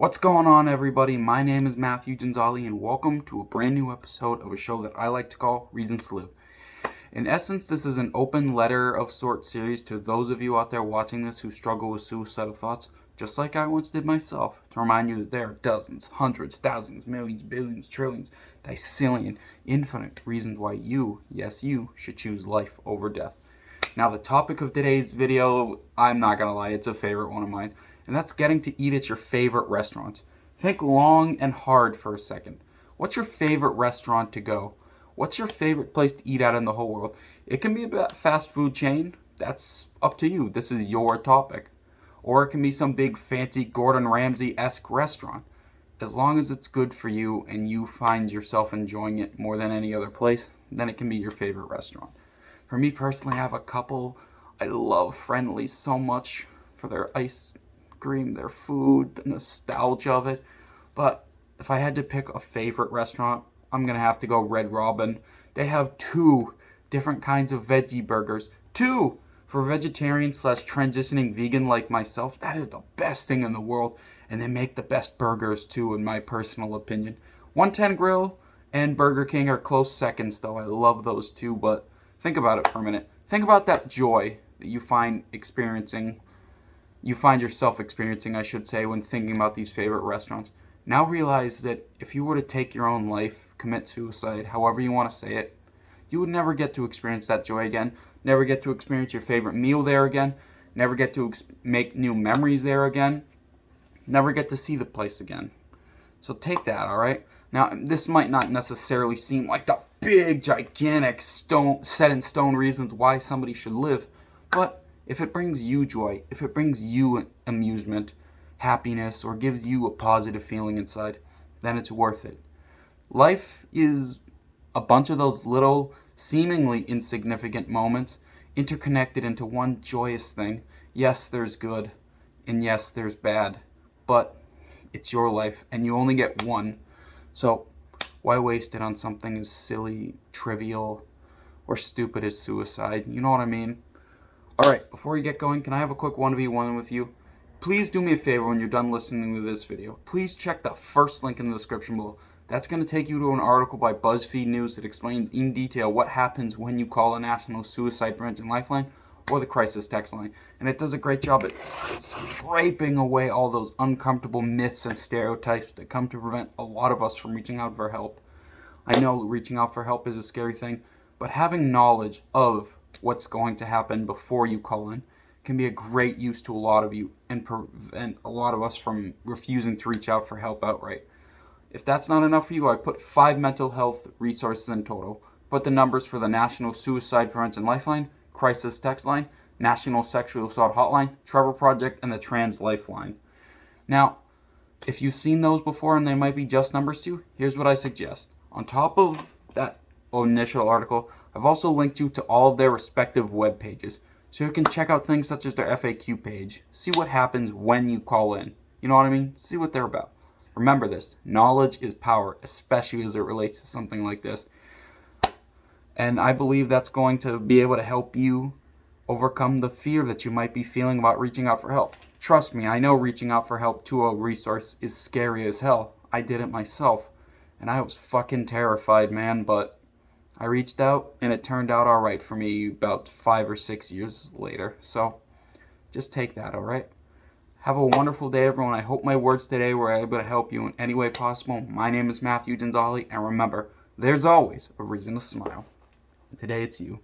What's going on, everybody? My name is Matthew Gonzalez, and welcome to a brand new episode of a show that I like to call Reasons to Live. In essence, this is an open letter of sorts series to those of you out there watching this who struggle with suicidal thoughts, just like I once did myself, to remind you that there are dozens, hundreds, thousands, millions, billions, trillions, dicillion, infinite reasons why you, yes you, should choose life over death. Now, the topic of today's video, I'm not gonna lie, it's a favorite one of mine, and that's getting to eat at your favorite restaurants. Think long and hard for a second. What's your favorite restaurant to go? What's your favorite place to eat at in the whole world? It can be a fast food chain. That's up to you. This is your topic. Or it can be some big fancy Gordon Ramsay-esque restaurant. As long as it's good for you and you find yourself enjoying it more than any other place, then it can be your favorite restaurant. For me personally, I have a couple. I love Friendly so much for their ice cream, their food, the nostalgia of it. But if I had to pick a favorite restaurant, I'm gonna have to go Red Robin. They have two different kinds of veggie burgers. Two! For vegetarian / transitioning vegan like myself, that is the best thing in the world. And they make the best burgers too, in my personal opinion. 110 Grill and Burger King are close seconds though. I love those two, but think about it for a minute. Think about that joy that you find yourself experiencing, I should say, when thinking about these favorite restaurants. Now realize that if you were to take your own life, commit suicide, however you want to say it, you would never get to experience that joy again, never get to experience your favorite meal there again, never get to make new memories there again, never get to see the place again. So take that, alright? Now, this might not necessarily seem like the big, gigantic, set in stone reasons why somebody should live, but if it brings you joy, if it brings you amusement, happiness, or gives you a positive feeling inside, then it's worth it. Life is a bunch of those little, seemingly insignificant moments interconnected into one joyous thing. Yes, there's good, and yes, there's bad, but it's your life, and you only get one. So why waste it on something as silly, trivial, or stupid as suicide? You know what I mean? Alright, before we get going, can I have a quick 1v1 with you? Please do me a favor when you're done listening to this video. Please check the first link in the description below. That's going to take you to an article by BuzzFeed News that explains in detail what happens when you call a National Suicide Prevention Lifeline or the Crisis Text Line. And it does a great job at scraping away all those uncomfortable myths and stereotypes that come to prevent a lot of us from reaching out for help. I know reaching out for help is a scary thing, but having knowledge of what's going to happen before you call in can be a great use to a lot of you and prevent a lot of us from refusing to reach out for help outright. If that's not enough for you, I put 5 mental health resources in total. Put the numbers for the National Suicide Prevention Lifeline, Crisis Text Line, National Sexual Assault Hotline, Trevor Project, and the Trans Lifeline. Now, if you've seen those before and they might be just numbers to you, here's what I suggest. On top of that initial article, I've also linked you to all of their respective web pages, so you can check out things such as their FAQ page, see what happens when you call in. You know what I mean? See what they're about. Remember this, knowledge is power, especially as it relates to something like this. And I believe that's going to be able to help you overcome the fear that you might be feeling about reaching out for help. Trust me, I know reaching out for help to a resource is scary as hell. I did it myself, and I was fucking terrified, man, but I reached out, and it turned out alright for me about 5 or 6 years later. So, just take that, alright? Have a wonderful day, everyone. I hope my words today were able to help you in any way possible. My name is Matthew Gonzalez, and remember, there's always a reason to smile. Today, it's you.